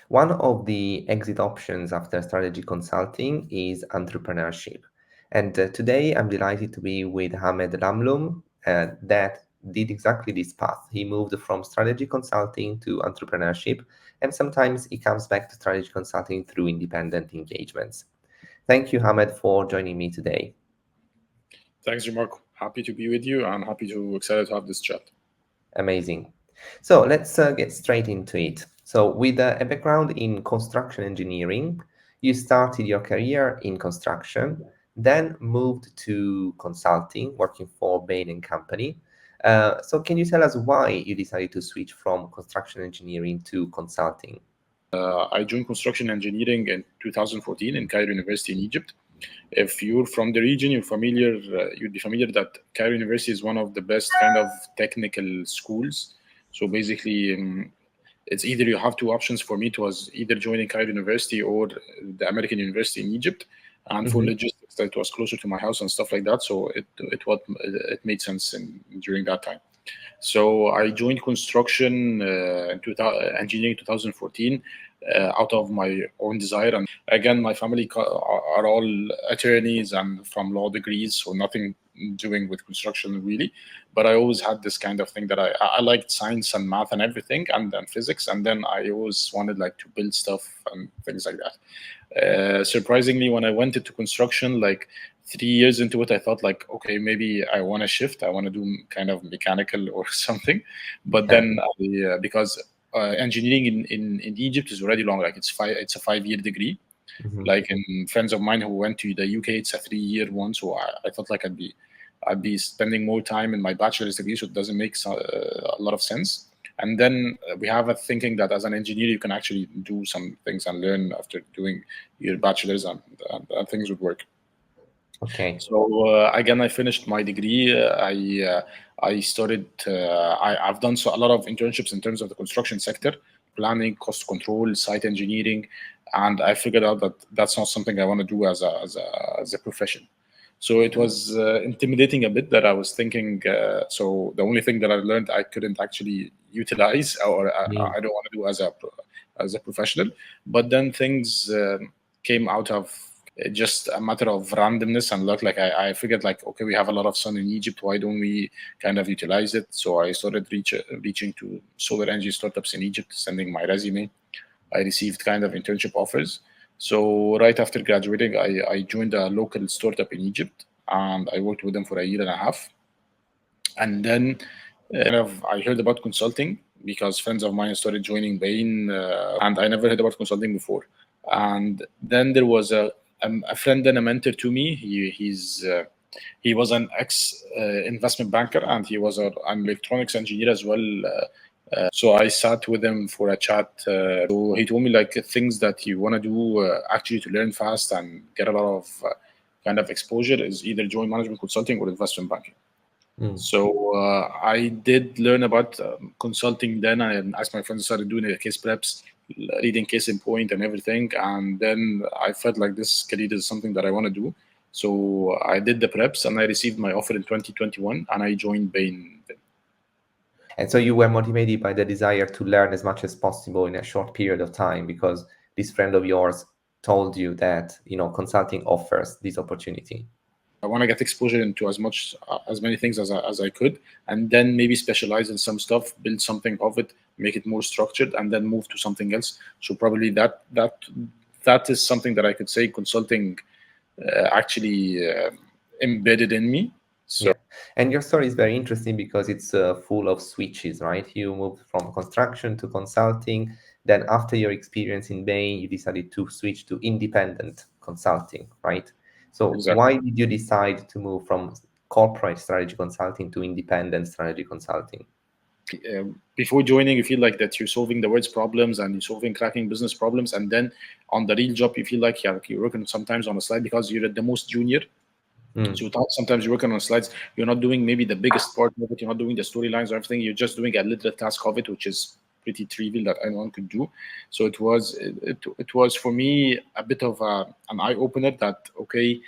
One of the exit options after strategy consulting is entrepreneurship. And today I'm delighted to be with Ahmed Lamloum that did exactly this path. He moved from strategy consulting to entrepreneurship, and sometimes he comes back to strategy consulting through independent engagements. Thank you, Ahmed, for joining me today. Thanks, Giammarco. Happy to be with you and excited to have this chat. Amazing. So let's get straight into it. So, with a background in construction engineering, you started your career in construction, then moved to consulting, working for Bain and Company. So, can you tell us why you decided to switch from construction engineering to consulting? I joined construction engineering in 2014 in Cairo University in Egypt. If you're from the region, you'd be familiar that Cairo University is one of the best kind of technical schools. So basically, it's either you have two options. For me, it was either joining Cairo University or the American University in Egypt. And for Mhm. logistics, that was closer to my house and stuff like that. So it made sense during that time. So I joined construction in 2000, engineering 2014 out of my own desire. And again, my family are all attorneys and from law degrees, so nothing doing with construction really. But I always had this kind of thing that I liked science and math and everything, and then physics. And then I always wanted like to build stuff and things like that. Surprisingly, when I went into construction, like 3 years into it, I thought like, okay, maybe I want to shift. I want to do kind of mechanical or something. But Yeah. then because engineering in Egypt is already long, like it's a 5 year degree. Mhm. Like in friends of mine who went to the UK, it's a 3 year one. So I thought like I'd be spending more time in my bachelor's degree, so it doesn't make a lot of sense. And then we have a thinking that as an engineer, you can actually do some things and learn after doing your bachelor's, and things would work. Okay. So again, I finished my degree. I started. I've done a lot of internships in terms of the construction sector, planning, cost control, site engineering, and I figured out that that's not something I want to do as a profession. So it was intimidating a bit that I was thinking. So the only thing that I learned I couldn't actually utilize, or Mm. I don't want to do as a professional. But then things came out of just a matter of randomness and luck. Like I figured like, okay, we have a lot of sun in Egypt. Why don't we kind of utilize it? So I started reaching to solar energy startups in Egypt, sending my resume. I received kind of internship offers. So right after graduating, I joined a local startup in Egypt and I worked with them for a year and a half. And then I heard about consulting because friends of mine started joining Bain, and I never heard about consulting before. And then there was a friend and a mentor to me. He was an ex investment banker and he was an electronics engineer as well. So I sat with him for a chat. So he told me like things that you want to do actually to learn fast and get a lot of kind of exposure is either join management consulting or investment banking. Mm. So I did learn about consulting then, and as my friends started doing the case preps, reading case in point and everything, and then I felt like this career is something that I want to do. So I did the preps, and I received my offer in 2021, and I joined Bain. And so you were motivated by the desire to learn as much as possible in a short period of time because this friend of yours told you that, consulting offers this opportunity. I want to get exposure into as many things as I could, and then maybe specialize in some stuff, build something of it, make it more structured, and then move to something else. So probably that is something that I could say consulting actually embedded in me. So Yeah. And your story is very interesting because it's full of switches, right? You moved from construction to consulting. Then, after your experience in Bain, you decided to switch to independent consulting, right? So, exactly. why did you decide to move from corporate strategy consulting to independent strategy consulting? Before joining, you feel like that you're solving the world's problems and you're solving cracking business problems, and then on the real job, you feel like you're working sometimes on a slide because you're at the most junior. Mm. So sometimes you're working on slides, you're not doing maybe the biggest part of it, you're not doing the storylines or everything, you're just doing a little task of it, which is pretty trivial that anyone could do. So it was for me a bit of an eye opener that okay.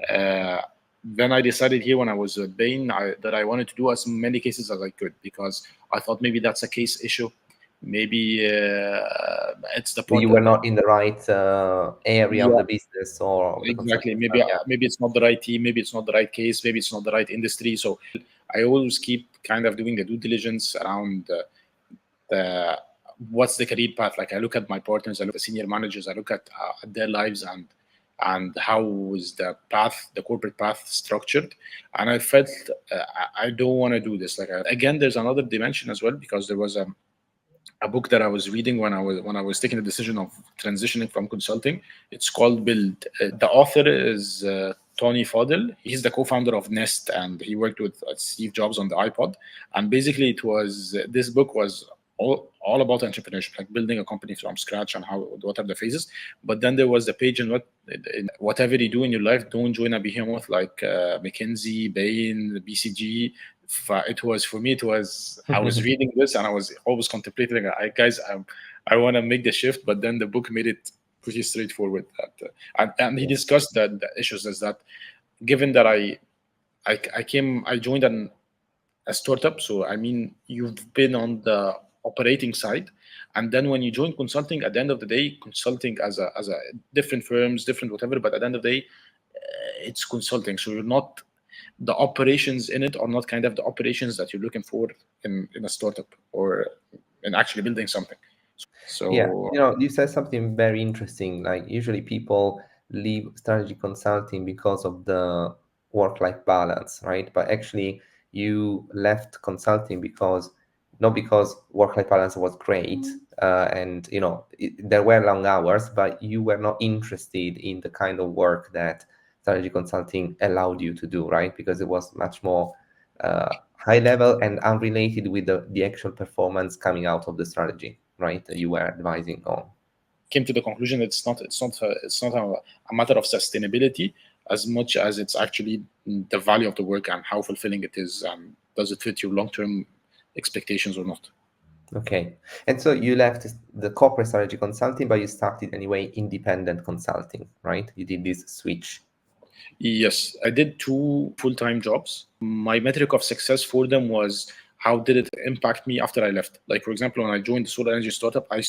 Uh, then I decided here when I was at Bain that I wanted to do as many cases as I could because I thought maybe that's a case issue. maybe it's the You part were not in the right area of yeah, the business or of the exactly. consulting Maybe firm. Yeah. maybe it's not the right team, maybe it's not the right case, maybe it's not the right industry. So I always keep kind of doing the due diligence around the what's the career path. Like I look at my partners, I look at senior managers, I look at their lives and how is the path, the corporate path structured. And I felt I don't want to do this. Like again, there's another dimension as well, because there was a book that I was reading when I was taking the decision of transitioning from consulting. It's called Build. The author is Tony Fadell. He's the co-founder of Nest, and he worked with Steve Jobs on the iPod. And basically, it was this book was all about entrepreneurship, like building a company from scratch and how what are the phases. But then there was the page in whatever you do in your life, don't join a behemoth like McKinsey, Bain, BCG. It was for me. It was I was reading this and I was always contemplating. I want to make the shift, but then the book made it pretty straightforward. That and he discussed that the issues is that given that I joined a startup, so I mean you've been on the operating side, and then when you join consulting, at the end of the day, consulting as a different firms, different whatever, but at the end of the day, it's consulting. So you're not the operations in it are not kind of the operations that you're looking for in a startup or in actually building something. So Yeah, you said something very interesting. Like usually people leave strategy consulting because of the work-life balance, right? But actually you left consulting because not because work-life balance was great, and there were long hours, but you were not interested in the kind of work that strategy consulting allowed you to do, right? Because it was much more high level and unrelated with the actual performance coming out of the strategy, right? That you were advising on. came to the conclusion it's not a matter of sustainability as much as it's actually the value of the work and how fulfilling it is, and does it fit your long-term expectations or not. Okay. And so you left the corporate strategy consulting, but you started anyway independent consulting, right? You did this switch. Yes, I did 2 full-time jobs. My metric of success for them was how did it impact me after I left. Like, for example, when I joined the solar energy startup, I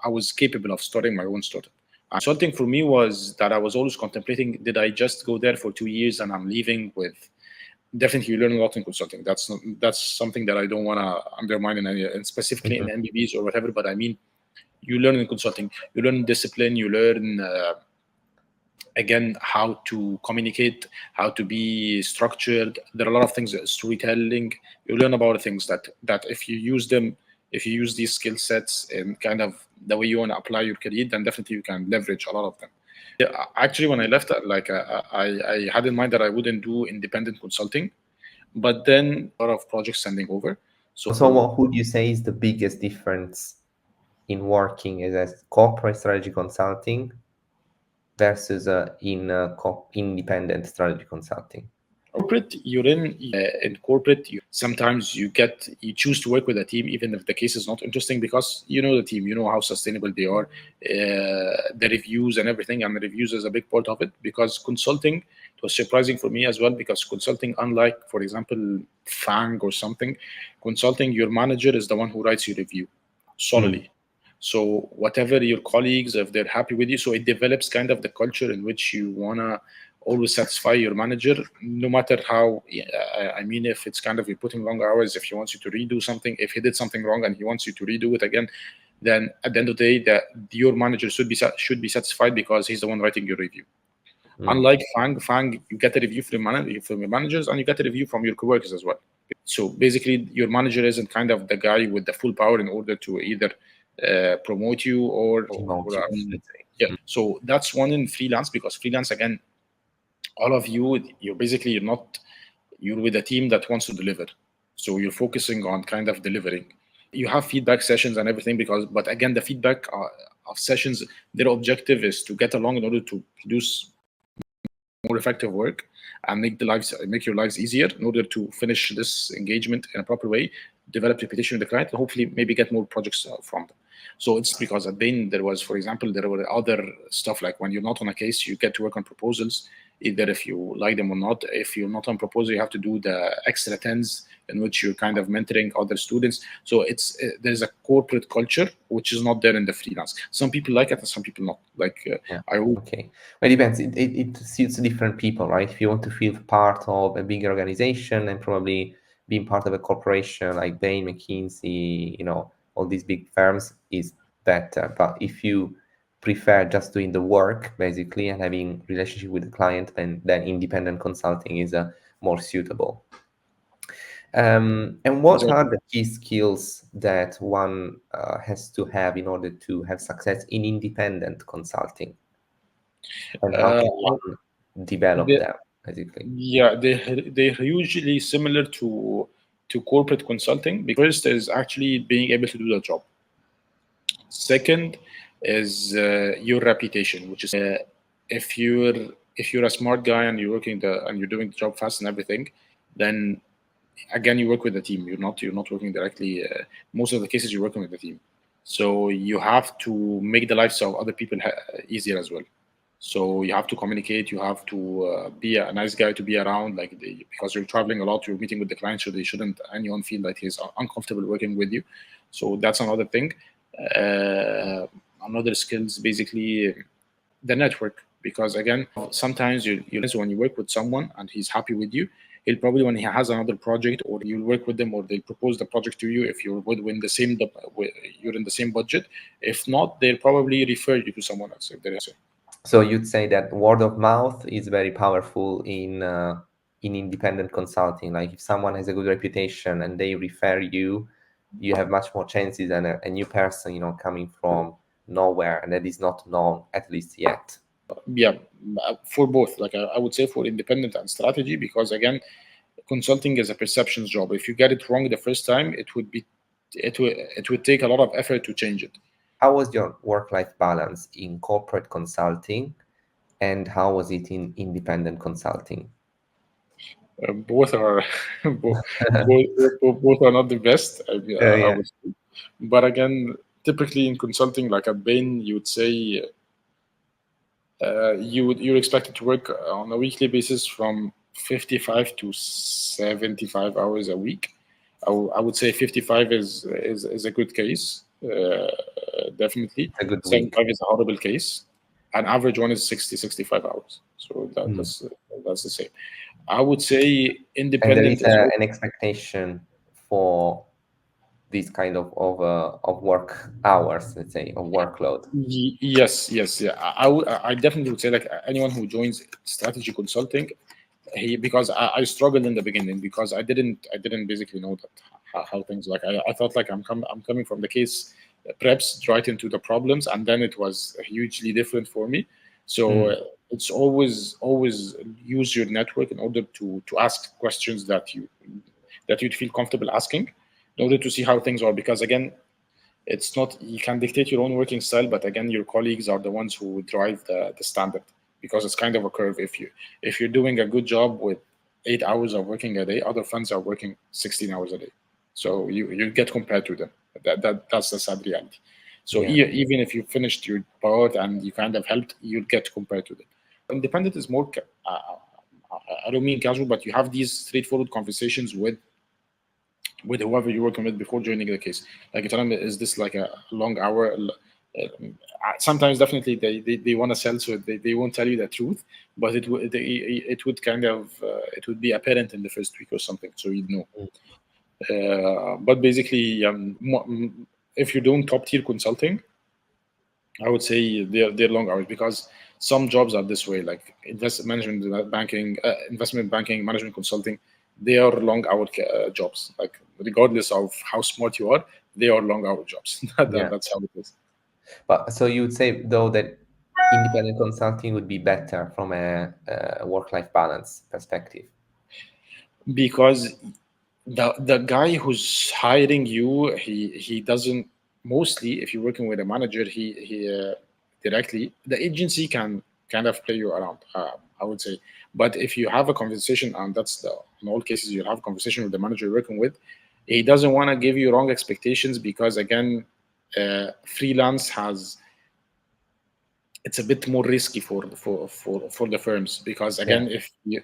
was capable of starting my own startup. Consulting for me was that I was always contemplating, did I just go there for 2 years and I'm leaving with, definitely you learn a lot in consulting. That's something that I don't want to undermine and specifically in MBBs or whatever, but I mean, you learn in consulting, you learn discipline, you learn again how to communicate, how to be structured. There are a lot of things, storytelling. You learn about things that if you use them, if you use these skill sets in kind of the way you want to apply your career, then definitely you can leverage a lot of them. Yeah, actually, when I left, I had in mind that I wouldn't do independent consulting, but then a lot of projects sending over. So who do you say is the biggest difference in working as a corporate strategy consulting versus independent strategy consulting? Corporate, you're in corporate, sometimes you choose to work with a team even if the case is not interesting, because you know the team, you know how sustainable they are, the reviews and everything, and the reviews is a big part of it. Because consulting, it was surprising for me as well, because consulting, unlike for example FANG or something, consulting, your manager is the one who writes your review solely. So whatever your colleagues, if they're happy with you, so it develops kind of the culture in which you wanna always satisfy your manager, no matter how. I mean, if it's kind of you're putting long hours, if he wants you to redo something, if he did something wrong and he wants you to redo it again, then at the end of the day, your manager should be satisfied because he's the one writing your review. Unlike FANG, you get a review from your managers, and you get a review from your coworkers as well. So basically, your manager isn't kind of the guy with the full power in order to either promote you or yeah. So that's one in freelance, because freelance, again, all of you're basically you're with a team that wants to deliver. So you're focusing on kind of delivering. You have feedback sessions and everything, but again, the feedback of sessions, their objective is to get along in order to produce more effective work and make your lives easier in order to finish this engagement in a proper way, develop reputation with the client, and hopefully maybe get more projects from them. So it's because at Bain there was, for example, there were other stuff like when you're not on a case, you get to work on proposals, either if you like them or not. If you're not on proposal, you have to do the extra tens in which you're kind of mentoring other students. So it's there's a corporate culture which is not there in the freelance. Some people like it and some people not. Like Okay. Well, it depends. It suits different people, right? If you want to feel part of a bigger organization and probably being part of a corporation like Bain, McKinsey, all these big firms is better. But if you prefer just doing the work basically and having relationship with the client, then independent consulting is more suitable. And what are the key skills that one has to have in order to have success in independent consulting? And how can one develop them, basically? Yeah, they're usually similar to corporate consulting. Because first is actually being able to do the job. Second is your reputation, which is if you're a smart guy and you're doing the job fast and everything, then again you work with the team. You're not working directly. Most of the cases you're working with the team, so you have to make the lives of other people easier as well. So you have to communicate. You have to be a nice guy to be around, because you're traveling a lot. You're meeting with the client, so they shouldn't anyone feel that he's uncomfortable working with you. So that's another thing. Another skills basically the network, because again sometimes when you work with someone and he's happy with you, he'll probably, when he has another project, or you'll work with them, or they'll propose the project to you if you're within the same you're in the same budget. If not, they'll probably refer you to someone else if there is. So you'd say that word of mouth is very powerful in independent consulting. Like if someone has a good reputation and they refer you, you have much more chances than a new person, coming from nowhere and that is not known, at least yet. Yeah, for both. Like I would say for independent and strategy, because again, consulting is a perceptions job. If you get it wrong the first time, it would take a lot of effort to change it. How was your work-life balance in corporate consulting, and how was it in independent consulting? Both are both are not the best. I Yeah. would say. But again, typically in consulting, like at Bain, you would say you're expected to work on a weekly basis from 55 to 75 hours a week. I would say 55 is a good case, definitely. It's a good week. 75 is a horrible case. An average one is 65 hours. So Mm. that's the same. I would say And there independent is is an expectation for this kind of work hours, let's say, of workload. Yes, yes, yeah. I definitely would say, like, anyone who joins strategy consulting, because I struggled in the beginning, because I didn't basically know that how things, like, I thought like I'm coming from the case preps right into the problems, and then it was hugely different for me. So it's always use your network in order to ask questions that you'd feel comfortable asking, in order to see how things are, because again, it's not, you can dictate your own working style, but again, your colleagues are the ones who drive the standard, because it's kind of a curve. If you're doing a good job with 8 hours of working a day, other friends are working 16 hours a day, so you get compared to them. That's the sad reality. So Yeah. even if you finished your part and you kind of helped, you'll get compared to them. Independent is more I don't mean casual, but you have these straightforward conversations with whoever you're working with before joining the case. Like, you tell them, is this like a long hour? Sometimes definitely they want to sell, so they won't tell you the truth, but it would kind of it would be apparent in the first week or something, so you'd know. But basically, if you're doing top tier consulting, I would say they're long hours, because some jobs are this way, like investment banking, management consulting. They are long hour jobs. Like, regardless of how smart you are, they are long hour jobs. Yeah. That's how it is. But so you would say though that independent consulting would be better from a work-life balance perspective. Because the guy who's hiring you, he doesn't, mostly if you're working with a manager, he directly, the agency can kind of play you around, I would say. But if you have a conversation, and that's the in all cases, you'll have a conversation with the manager you're working with, he doesn't want to give you wrong expectations, because again, freelance has, it's a bit more risky for the firms, because Yeah. again, if you,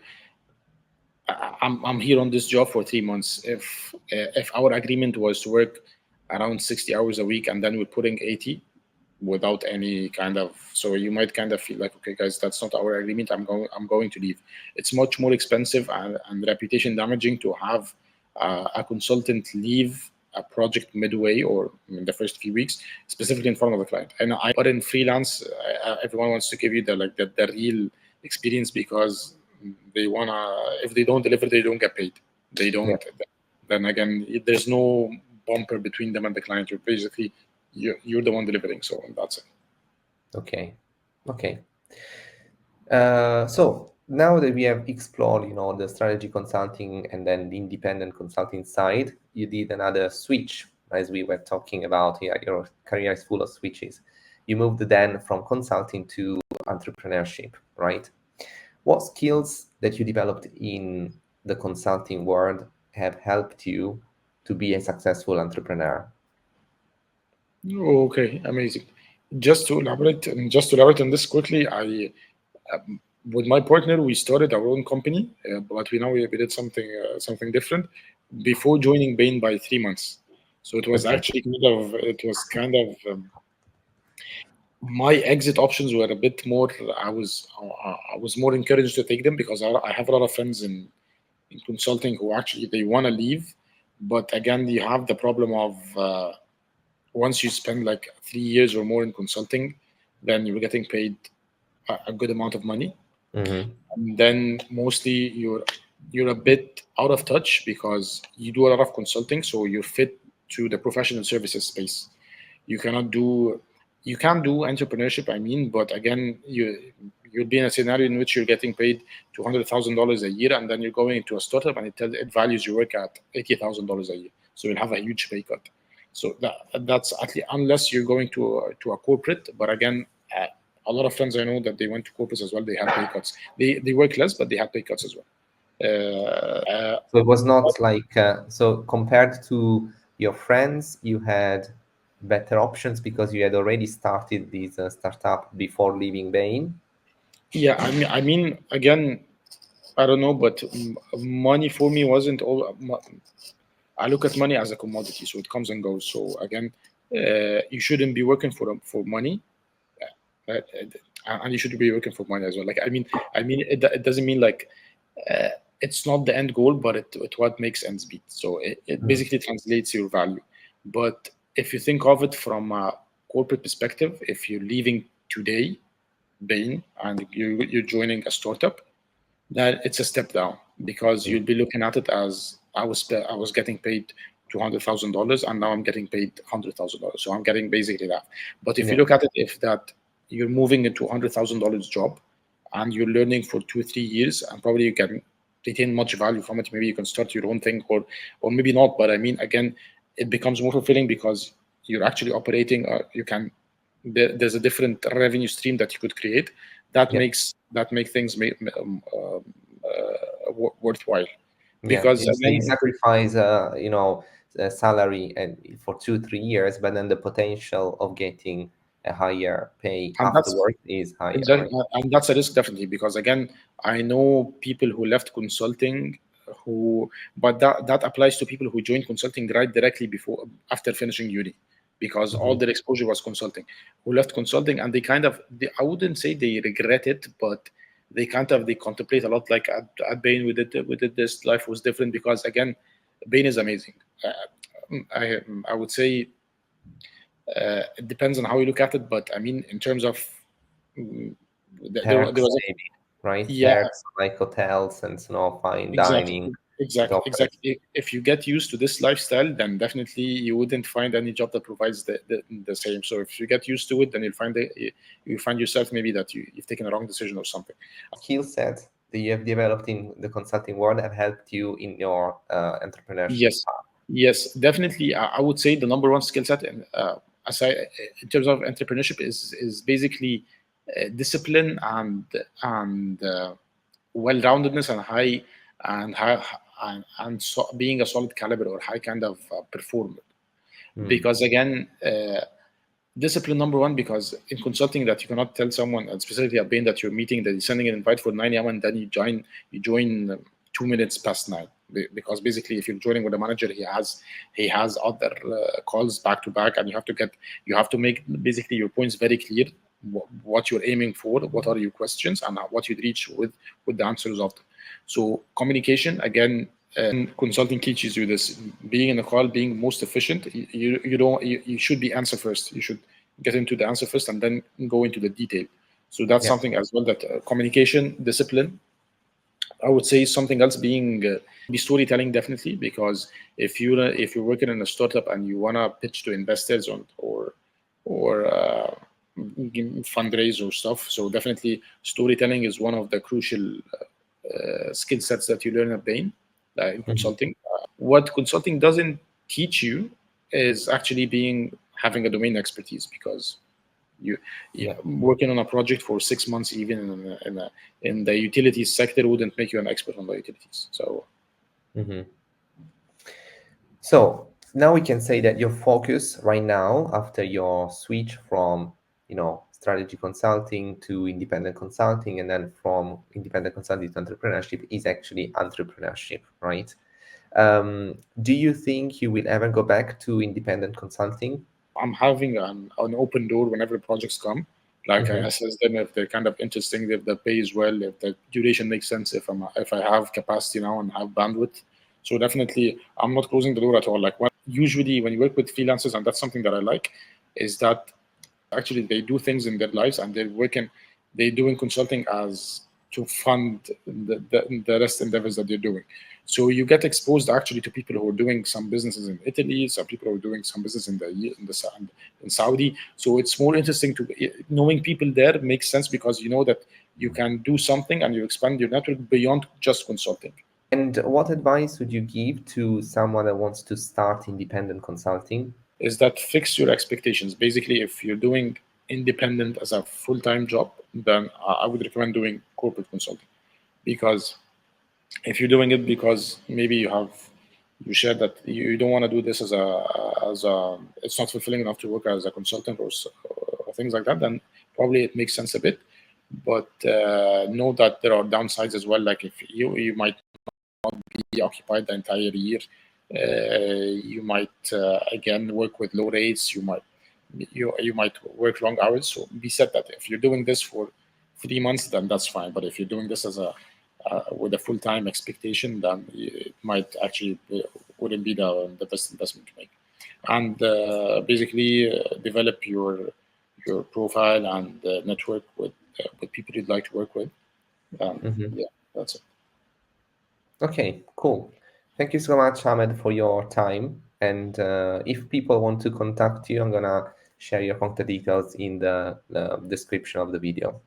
I'm here on this job for 3 months. If our agreement was to work around 60 hours a week and then we're putting 80 without any kind of, so you might kind of feel like, okay guys, that's not our agreement, I'm going to leave. It's much more expensive and reputation damaging to have a consultant leave a project midway or in the first few weeks, specifically in front of the client. And but in freelance, everyone wants to give you the real experience, because they wanna, if they don't deliver, they don't get paid. They don't. Yeah. Then again, there's no bumper between them and the client. You're basically you're the one delivering. So that's it. Okay. So now that we have explored, the strategy consulting and then the independent consulting side, you did another switch, as we were talking about here. Your career is full of switches. You moved then from consulting to entrepreneurship, right? What skills that you developed in the consulting world have helped you to be a successful entrepreneur? Okay, amazing. Just to elaborate on this quickly, with my partner, we started our own company, but we did something different before joining Bain by 3 months. So it was Okay. actually kind of my exit options were a bit more. I was more encouraged to take them because I have a lot of friends in consulting who actually they want to leave, but again you have the problem of once you spend like 3 years or more in consulting, then you're getting paid a good amount of money. Mm-hmm. And then mostly you're a bit out of touch because you do a lot of consulting, so you're fit to the professional services space. You can do entrepreneurship, I mean, but again you'll be in a scenario in which you're getting paid $200,000 a year, and then you're going into a startup and it values your work at $80,000 a year, so you'll have a huge pay cut. So that's at least, unless you're going to a corporate. But again, a lot of friends I know that they went to corporates as well, they had pay cuts. They work less, but they had pay cuts as well. So it was not like, so compared to your friends, you had better options because you had already started this startup before leaving Bain. Yeah, I mean, again, I don't know, but money for me wasn't all. I look at money as a commodity, so it comes and goes. So again, you shouldn't be working for money, and you should be working for money as well. Like it doesn't mean like it's not the end goal, but it what makes ends meet. So it basically translates your value. But if you think of it from a corporate perspective, if you're leaving today, Bain, and you're joining a startup, that it's a step down, because you'll be looking at it as I was getting paid $200,000 and now I'm getting paid $100,000, so I'm getting basically that. But if you look at it, if that you're moving into $100,000 job and you're learning for 2-3 years and probably you can retain much value from it, maybe you can start your own thing, or maybe not. But I mean, again, it becomes more fulfilling because you're actually operating. There's a different revenue stream that you could create that makes things worthwhile. Because you sacrifice, salary and for 2-3 years, but then the potential of getting a higher pay afterwards is higher. Exactly, and that's a risk, definitely, because again, I know people who left consulting but that applies to people who joined consulting right directly after finishing uni, because all their exposure was consulting, who left consulting and I wouldn't say they regret it, but they contemplate a lot. Like at Bain, we did this. Life was different because again, Bain is amazing. I would say it depends on how you look at it, but I mean, in terms of there was right? Yeah, Perks like hotels and fine dining. exactly. If you get used to this lifestyle, then definitely you wouldn't find any job that provides the same. So if you get used to it, then you find yourself maybe that you've taken a wrong decision or something. Skill set that you have developed in the consulting world have helped you in your entrepreneurship path. Yes, definitely. I would say the number one skill set in terms of entrepreneurship is basically discipline and well-roundedness and being a solid caliber or high kind of performer. Because again, discipline number one, because in consulting that you cannot tell someone, and specifically at Bain, that you're meeting, that you're sending an invite for 9 a.m. and then you join 2 minutes past 9, because basically if you're joining with a manager, he has other calls back to back, and you have to make basically your points very clear, what you're aiming for, what are your questions, and what you'd reach with the answers of them. So communication, again, consulting teaches you this: being in a call, being most efficient. You should be answer first. You should get into the answer first and then go into the detail. So that's something as well, that communication, discipline. I would say something else being be storytelling, definitely, because if you're working in a startup and you wanna pitch to investors or fundraise or stuff, so definitely storytelling is one of the crucial skill sets that you learn at Bain in consulting. What consulting doesn't teach you is actually having a domain expertise, because working on a project for 6 months, even in the utilities sector, wouldn't make you an expert on the utilities. So, so now we can say that your focus right now, after your switch from strategy consulting to independent consulting, and then from independent consulting to entrepreneurship, is actually entrepreneurship, right? Do you think you will ever go back to independent consulting? I'm having an open door whenever projects come. Like I assess them if they're kind of interesting, if the pay is well, if the duration makes sense, if I have capacity now and have bandwidth. So definitely, I'm not closing the door at all. Like usually when you work with freelancers, and that's something that I like, is that actually they do things in their lives and they're doing consulting as to fund the rest endeavors that they're doing. So you get exposed actually to people who are doing some businesses in Italy, some people who are doing some business in Saudi. So it's more interesting knowing people there makes sense, because you know that you can do something and you expand your network beyond just consulting. And what advice would you give to someone that wants to start independent consulting? Is that fix your expectations. Basically, if you're doing independent as a full-time job, then I would recommend doing corporate consulting, because if you're doing it because maybe you share that you don't want to do this as a it's not fulfilling enough to work as a consultant or things like that, then probably it makes sense a bit. But know that there are downsides as well. Like if you might not be occupied the entire year. You might again work with low rates. You might work long hours. So be said that if you're doing this for 3 months, then that's fine. But if you're doing this as with a full-time expectation, then it might actually wouldn't be the best investment to make. And basically develop your profile and network with people you'd like to work with. Yeah, that's it. Okay, cool. Thank you so much, Ahmed, for your time. And if people want to contact you, I'm gonna share your contact details in the description of the video.